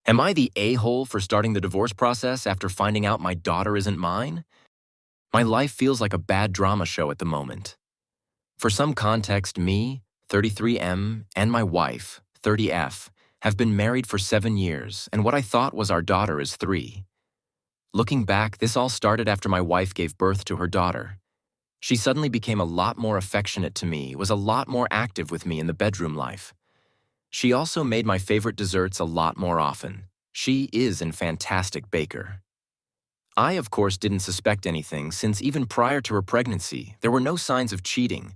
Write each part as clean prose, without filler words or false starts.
Am I the a-hole for starting the divorce process after finding out my daughter isn't mine? My life feels like a bad drama show at the moment. For some context, me, 33M, and my wife, 30F, have been married for 7 years, and what I thought was our daughter is 3. Looking back, this all started after my wife gave birth to her daughter. She suddenly became a lot more affectionate to me, was a lot more active with me in the bedroom life. She also made my favorite desserts a lot more often. She is a fantastic baker. I, of course, didn't suspect anything since even prior to her pregnancy, there were no signs of cheating,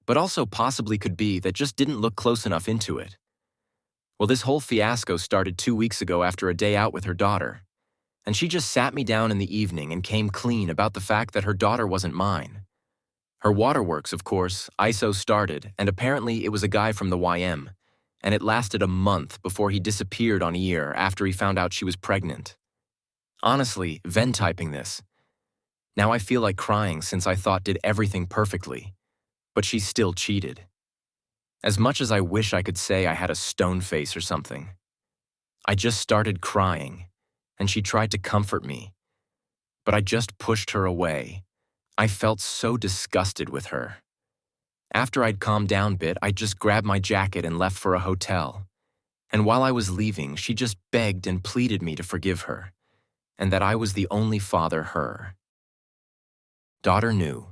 but also possibly could be that just didn't look close enough into it. Well, this whole fiasco started 2 weeks ago after a day out with her daughter, and she just sat me down in the evening and came clean about the fact that her daughter wasn't mine. Her waterworks, of course, ISO started, and apparently it was a guy from the YM, and it lasted a month before he disappeared on a year after he found out she was pregnant. Honestly, Venn-typing this. Now I feel like crying since I thought did everything perfectly, but she still cheated. As much as I wish I could say I had a stone face or something. I just started crying, and she tried to comfort me, but I just pushed her away. I felt so disgusted with her. After I'd calmed down a bit, I just grabbed my jacket and left for a hotel. And while I was leaving, she just begged and pleaded me to forgive her, and that I was the only father her daughter knew.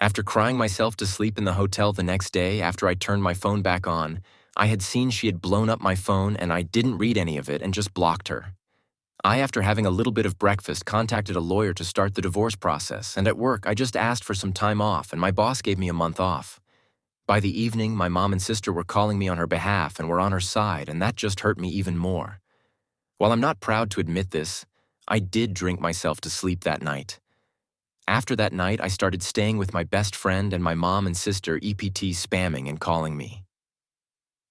After crying myself to sleep in the hotel the next day after I turned my phone back on, I had seen she had blown up my phone and I didn't read any of it and just blocked her. After having a little bit of breakfast, contacted a lawyer to start the divorce process, and at work, I just asked for some time off, and my boss gave me a month off. By the evening, my mom and sister were calling me on her behalf and were on her side, and that just hurt me even more. While I'm not proud to admit this, I did drink myself to sleep that night. After that night, I started staying with my best friend and my mom and sister EPT spamming and calling me.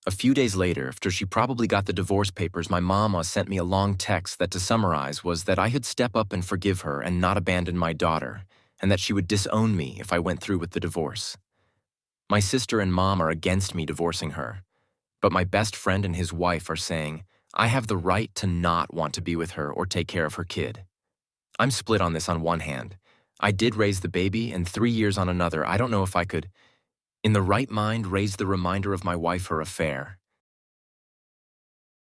A few days later, after she probably got the divorce papers, my mama sent me a long text that, to summarize, was that I would step up and forgive her and not abandon my daughter, and that she would disown me if I went through with the divorce. My sister and mom are against me divorcing her, but my best friend and his wife are saying, I have the right to not want to be with her or take care of her kid. I'm split on this. On one hand, I did raise the baby, and 3 years on another, I don't know if I could, in the right mind, raise the reminder of my wife her affair.